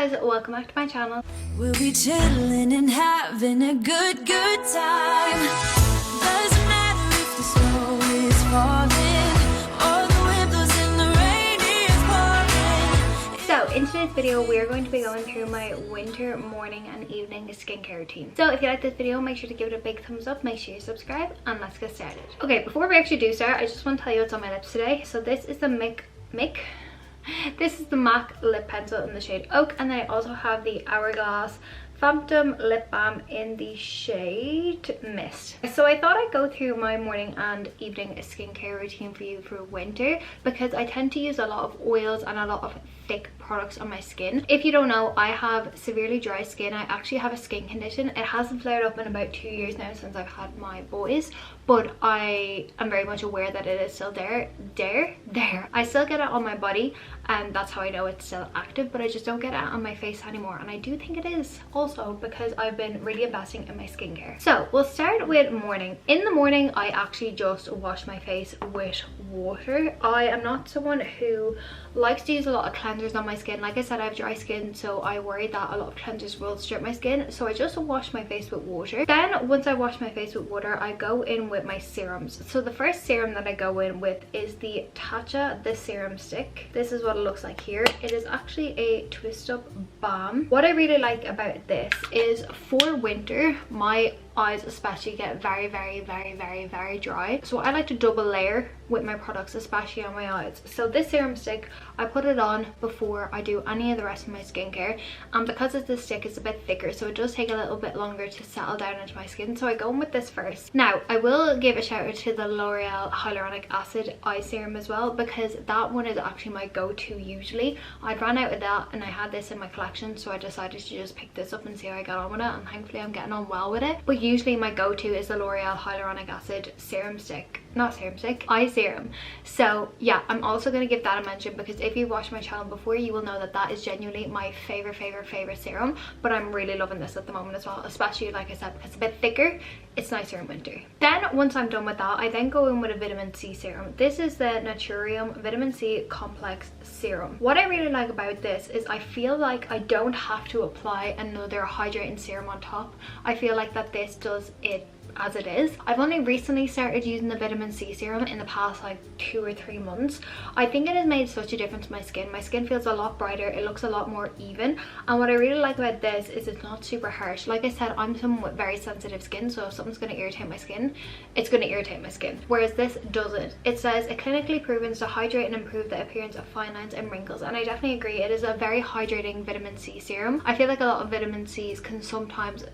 guys, welcome back to my channel. We'll be chilling and having a good time. Doesn't matter if the snow is falling or the wind blows and the rain is pouring. So in today's video we are going to be going through my winter morning and evening skincare routine. So if you like this video, make sure to give it a big thumbs up, make sure you subscribe, and let's get started. Okay, before we actually do start, I just want to tell you what's on my lips today. So this is the This is the MAC lip pencil in the shade Oak, and then I also have the Hourglass Phantom lip balm in the shade Mist. So I thought I'd go through my morning and evening skincare routine for you for winter, because I tend to use a lot of oils and a lot of thick products on my skin. If you don't know, I have severely dry skin. I actually have a skin condition. It hasn't flared up in about 2 years now since I've had my boys, but I am very much aware that it is still there. I still get it on my body, and that's how I know it's still active, but I just don't get it on my face anymore, and I do think it is also because I've been really investing in my skincare. So we'll start with morning. In the morning I actually just wash my face with water. I am not someone who likes to use a lot of cleansers on my skin. Like I said, I have dry skin, so I worry that a lot of cleansers will strip my skin, so I just wash my face with water. Then once I wash my face with water, I go in with my serums. So the first serum that I go in with is the Tatcha the Serum Stick. This is what it looks like here. It is actually a twist up balm. What I really like about this is for winter, my eyes especially get very dry, so I like to double layer with my products, especially on my eyes. So this serum stick, I put it on before I do any of the rest of my skincare, and because it's this stick, it's a bit thicker, so it does take a little bit longer to settle down into my skin, so I go in with this first. Now I will give a shout out to the L'Oreal Hyaluronic Acid eye serum as well, because that one is actually my go-to usually. I'd ran out of that and I had this in my collection, so I decided to just pick this up and see how I got on with it, and thankfully I'm getting on well with it. But usually my go-to is the L'Oreal Hyaluronic Acid serum stick, not serum stick, eye serum. So yeah, I'm also going to give that a mention, because if you've watched my channel before, you will know that that is genuinely my favorite serum, but I'm really loving this at the moment as well, especially like I said, because it's a bit thicker, it's nicer in winter. Then once I'm done with that, I then go in with a vitamin C serum. This is the Naturium Vitamin C Complex Serum. What I really like about this is I feel like I don't have to apply another hydrating serum on top. I feel like that this does it as it is. I've only recently started using the vitamin C serum in the past like 2 or 3 months. I think it has made such a difference to my skin. My skin feels a lot brighter, it looks a lot more even, and what I really like about this is it's not super harsh. Like I said, I'm someone with very sensitive skin, so if something's going to irritate my skin, it's going to irritate my skin, whereas this doesn't. It says it clinically proven to hydrate and improve the appearance of fine lines and wrinkles, and I definitely agree. It is a very hydrating vitamin C serum. I feel like a lot of vitamin C's can sometimes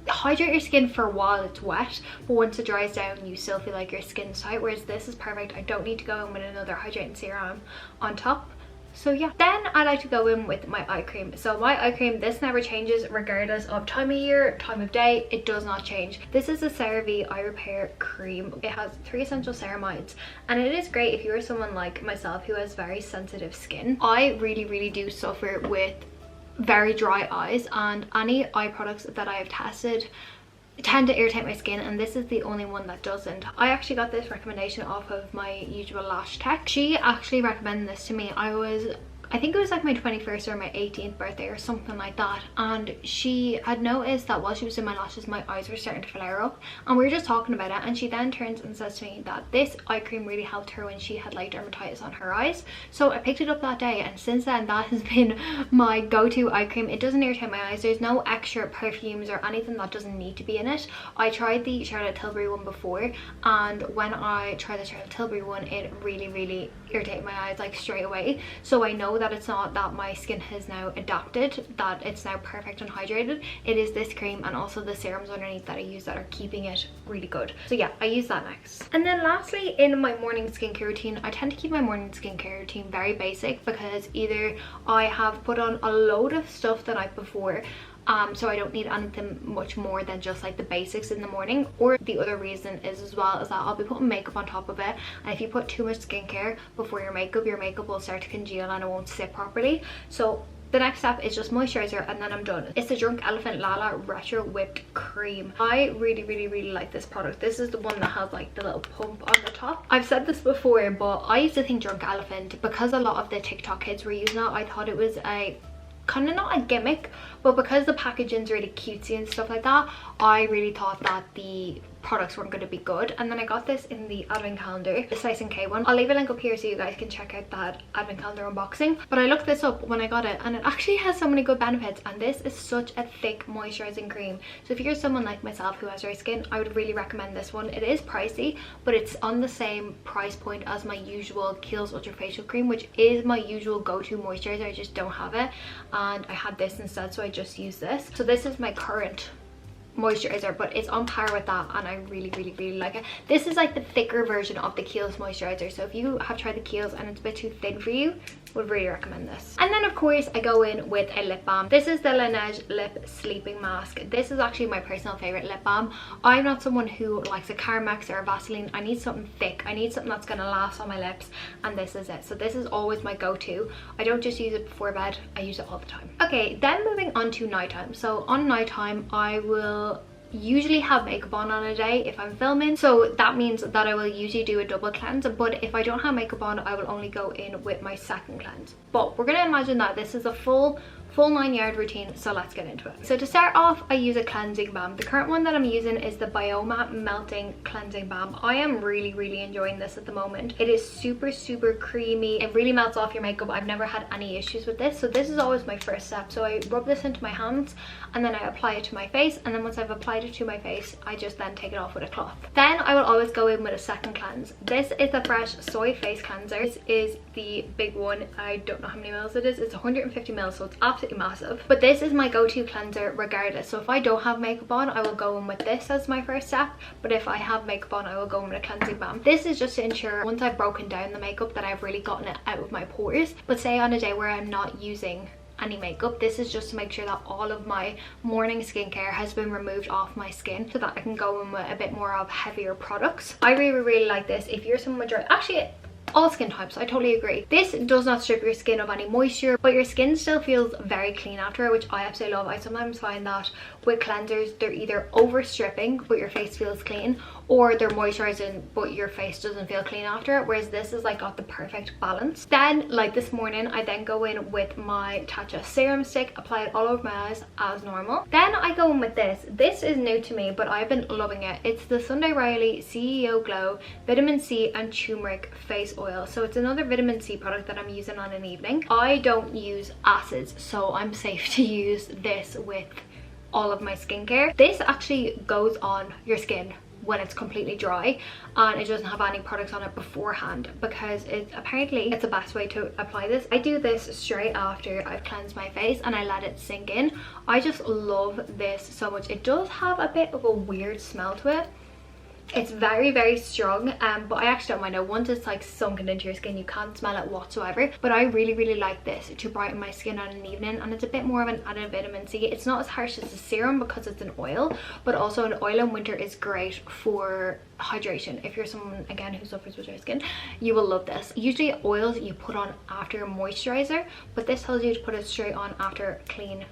hydrate your skin for a while it's wet, but once it dries down you still feel like your skin's tight, whereas this is perfect. I don't need to go in with another hydrating serum on top. So yeah, then I like to go in with my eye cream. So my eye cream, this never changes regardless of time of year, time of day, it does not change. This is a CeraVe Eye Repair Cream. It has 3 essential ceramides, and it is great if you're someone like myself who has very sensitive skin. I really do suffer with very dry eyes, and any eye products that I have tested tend to irritate my skin, and this is the only one that doesn't. I actually got this recommendation off of my usual lash tech. She actually recommended this to me. I think it was like my 21st or my 18th birthday or something like that, and she had noticed that while she was doing my lashes my eyes were starting to flare up, and we were just talking about it, and she then turns and says to me that this eye cream really helped her when she had like dermatitis on her eyes. So I picked it up that day, and since then that has been my go-to eye cream. It doesn't irritate my eyes, there's no extra perfumes or anything that doesn't need to be in it. I tried the Charlotte Tilbury one before, and when I tried the Charlotte Tilbury one, it really irritated my eyes like straight away. So I know that it's not that my skin has now adapted, that it's now perfect and hydrated. It is this cream and also the serums underneath that I use that are keeping it really good. So yeah, I use that next. And then lastly, in my morning skincare routine, I tend to keep my morning skincare routine very basic, because either I have put on a load of stuff the night before, so I don't need anything much more than just like the basics in the morning, or the other reason is as well is that I'll be putting makeup on top of it, and if you put too much skincare before your makeup will start to congeal and it won't sit properly. So the next step is just moisturizer, and then I'm done. It's the Drunk Elephant Lala Retro Whipped Cream. I really like this product. This is the one that has like the little pump on the top. I've said this before, but I used to think Drunk Elephant, because a lot of the TikTok kids were using it, I thought it was a kind of not a gimmick, but because the packaging's really cutesy and stuff like that, I really thought that the products weren't going to be good. And then I got this in the advent calendar, the Slice and K one. I'll leave a link up here so you guys can check out that advent calendar unboxing. But I looked this up when I got it, and it actually has so many good benefits, and this is such a thick moisturizing cream. So if you're someone like myself who has dry skin, I would really recommend this one. It is pricey, but it's on the same price point as my usual Kiehl's Ultra Facial Cream, which is my usual go-to moisturizer. I just don't have it, and I had this instead, so I just used this. So this is my current moisturizer, but it's on par with that, and I really like it. This is like the thicker version of the Kiehl's moisturizer, so if you have tried the Kiehl's and it's a bit too thin for you, would really recommend this. And then of course I go in with a lip balm. This is the Laneige Lip Sleeping Mask. This is actually my personal favorite lip balm. I'm not someone who likes a Carmex or a Vaseline. I need something thick. I need something that's going to last on my lips, and this is it. So this is always my go-to. I don't just use it before bed, I use it all the time. Okay, then moving on to nighttime. So on nighttime I will usually have makeup on a day if I'm filming, so that means that I will usually do a double cleanse, but if I don't have makeup on, I will only go in with my second cleanse. But we're gonna imagine that this is a full 9-yard routine, so let's get into it. So to start off, I use a cleansing balm. The current one that I'm using is the Bioma Melting Cleansing Balm. I am really enjoying this at the moment. It is super creamy. It really melts off your makeup. I've never had any issues with this, so this is always my first step. So I rub this into my hands, and then I apply it to my face, and then once I've applied it to my face, I just then take it off with a cloth. Then I will always go in with a second cleanse. This is the Fresh Soy Face Cleanser. This is the big one. I don't know how many mils it is. It's 150 mils, so it's absolutely massive, but this is my go-to cleanser regardless. So if I don't have makeup on, I will go in with this as my first step, but if I have makeup on, I will go in with a cleansing balm. This is just to ensure once I've broken down the makeup that I've really gotten it out of my pores. But say on a day where I'm not using any makeup, this is just to make sure that all of my morning skincare has been removed off my skin, so that I can go in with a bit more of heavier products. I really like this. If you're someone with dry, actually all skin types, I totally agree. This does not strip your skin of any moisture, but your skin still feels very clean after it, which I absolutely love. I sometimes find that with cleansers, they're either over stripping but your face feels clean, or they're moisturizing but your face doesn't feel clean after it, whereas this is like got the perfect balance. Then like this morning, I then go in with my Tatcha serum stick, apply it all over my eyes as normal. Then I go in with this. This is new to me, but I've been loving it. It's the Sunday Riley CEO Glow Vitamin C and Turmeric Face Oil. So it's another vitamin C product that I'm using on an evening. I don't use acids, so I'm safe to use this with all of my skincare. This actually goes on your skin when it's completely dry, and it doesn't have any products on it beforehand, because apparently it's the best way to apply this. I do this straight after I've cleansed my face and I let it sink in. I just love this so much. It does have a bit of a weird smell to it. It's very strong, but I actually don't mind it. Once it's like sunken into your skin, you can't smell it whatsoever. But I really like this to brighten my skin on an evening, and it's a bit more of an added vitamin C. It's not as harsh as the serum because it's an oil, but also an oil in winter is great for hydration. If you're someone again who suffers with dry skin, you will love this. Usually oils you put on after moisturizer, but this tells you to put it straight on after clean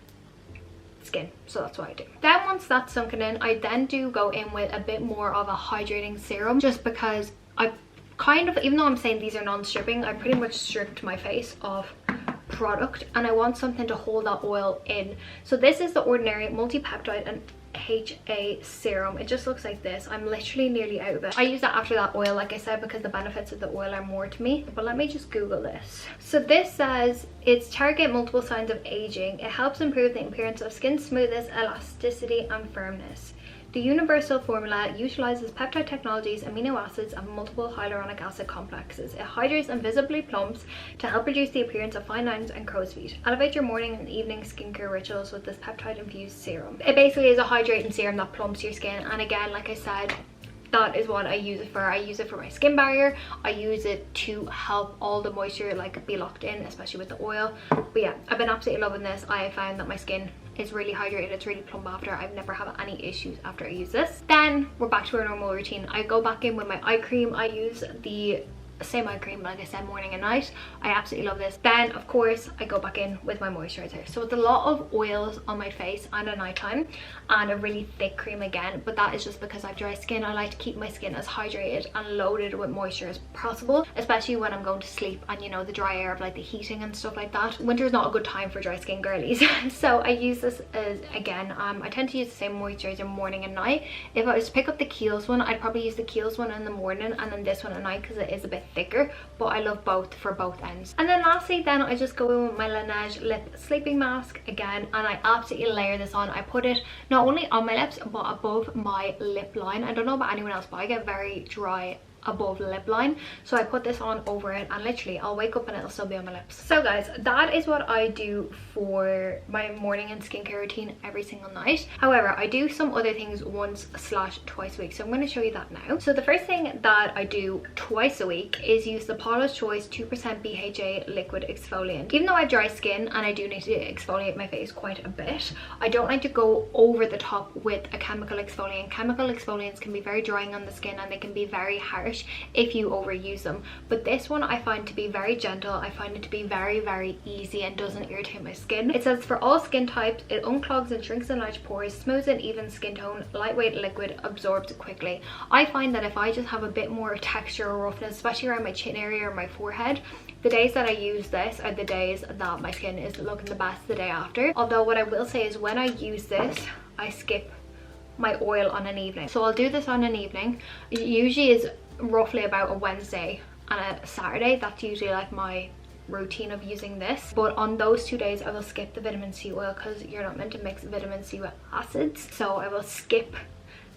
skin, so that's what I do. Then once that's sunken in, I then do go in with a bit more of a hydrating serum, just because I kind of, even though I'm saying these are non-stripping, I pretty much stripped my face of product, and I want something to hold that oil in. So this is the Ordinary Multi-Peptide and HA serum. It just looks like this. I'm literally nearly out of it. I use that after that oil, like I said, because the benefits of the oil are more to me. But let me just Google this. So this says it's target multiple signs of aging. It helps improve the appearance of skin smoothness, elasticity and firmness. The universal formula utilizes peptide technologies, amino acids and multiple hyaluronic acid complexes. It hydrates and visibly plumps to help reduce the appearance of fine lines and crow's feet. Elevate your morning and evening skincare rituals with this peptide infused serum. It basically is a hydrating serum that plumps your skin, and again, like I said, that is what I use it for. I use it for my skin barrier. I use it to help all the moisture like be locked in, especially with the oil. But yeah, I've been absolutely loving this. I have found that my skin is really hydrated. It's really plump after. I've never had any issues after I use this. Then we're back to our normal routine. I go back in with my eye cream. I use the same eye cream, like I said, morning and night. I absolutely love this. Then of course I go back in with my moisturizer. So it's a lot of oils on my face and at night time, and a really thick cream again, but that is just because I have dry skin. I like to keep my skin as hydrated and loaded with moisture as possible, especially when I'm going to sleep and, you know, the dry air of like the heating and stuff like that. Winter is not a good time for dry skin girlies. So I use this as, again, I tend to use the same moisturizer morning and night. If I was to pick up the Kiehl's one, I'd probably use the Kiehl's one in the morning and then this one at night because it is a bit thicker, but I love both for both ends. And then lastly then I just go in with my Laneige lip sleeping mask again, and I absolutely layer this on. I put it not only on my lips but above my lip line. I don't know about anyone else, but I get very dry above the lip line, so I put this on over it, and literally I'll wake up and it'll still be on my lips. So guys, that is what I do for my morning and skincare routine every single night. However, I do some other things once/twice a week, so I'm going to show you that now. So the first thing that I do twice a week is use the Paula's Choice 2% BHA liquid exfoliant. Even though I have dry skin and I do need to exfoliate my face quite a bit, I don't like to go over the top with a chemical exfoliant. Chemical exfoliants can be very drying on the skin and they can be very harsh if you overuse them, but this one I find to be very gentle. I find it to be very easy and doesn't irritate my skin. It says for all skin types, it unclogs and shrinks the large pores, smooths and even skin tone, lightweight liquid, absorbs quickly. I find that if I just have a bit more texture or roughness, especially around my chin area or my forehead, the days that I use this are the days that my skin is looking the best the day after. Although what I will say is when I use this, I skip my oil on an evening. So I'll do this on an evening. It usually is roughly about a Wednesday and a Saturday. That's usually like my routine of using this, but on those 2 days I will skip the vitamin C oil because you're not meant to mix vitamin C with acids. So I will skip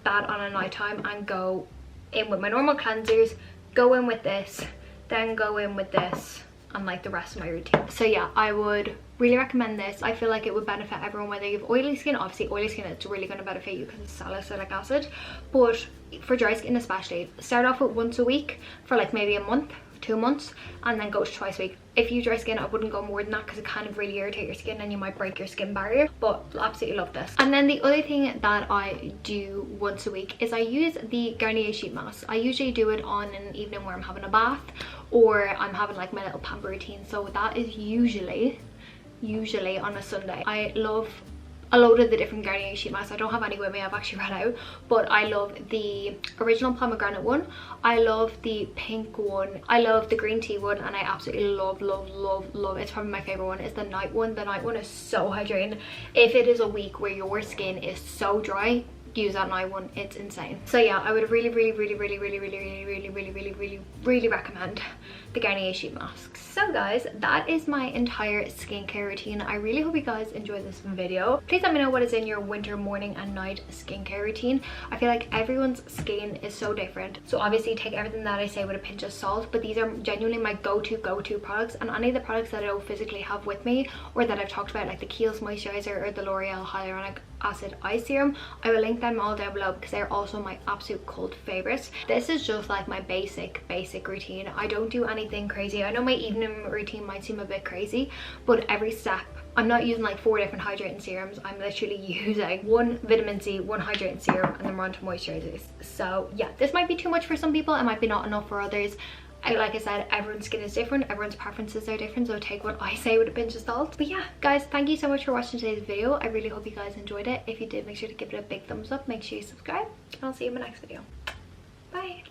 that on a night time and go in with my normal cleansers, go in with this, then go in with this, and like the rest of my routine. So yeah, I would really recommend this. I feel like it would benefit everyone, whether you have oily skin. Obviously oily skin, it's really going to benefit you because it's salicylic acid, but for dry skin especially, start off with once a week for like maybe a month, 2 months, and then go to twice a week. If you dry skin, I wouldn't go more than that because it kind of really irritates your skin and you might break your skin barrier, but absolutely love this. And then the other thing that I do once a week is I use the Garnier sheet mask. I usually do it on an evening where I'm having a bath or I'm having like my little pamper routine, so that is usually on a Sunday. I love a load of the different Garnier sheet masks. I don't have any with me, I've actually run out, but I love the original pomegranate one, I love the pink one, I love the green tea one, and I absolutely love it's probably my favorite one is the night one. The night one is so hydrating. If it is a week where your skin is so dry, use that night one, it's insane. So yeah, I would really recommend the Garnier sheet masks. So guys, that is my entire skincare routine. I really hope you guys enjoyed this video. Please let me know what is in your winter morning and night skincare routine. I feel like everyone's skin is so different, so obviously take everything that I say with a pinch of salt, but these are genuinely my go-to products, and any of the products that I don't physically have with me or that I've talked about, like the Kiehl's moisturizer or the L'Oreal hyaluronic acid eye serum, I will link them all down below because they're also my absolute cult favorites. This is just like my basic routine. I don't do anything crazy. I know my evening routine might seem a bit crazy, but every step, I'm not using like 4 different hydrating serums. I'm literally using 1 vitamin C, 1 hydrating serum, and then we're on to moisturizers. So yeah, this might be too much for some people, it might be not enough for others. Like I said, everyone's skin is different, everyone's preferences are different, so take what I say with a pinch of salt. But yeah guys, thank you so much for watching today's video. I really hope you guys enjoyed it. If you did, make sure to give it a big thumbs up, make sure you subscribe, and I'll see you in my next video. Bye.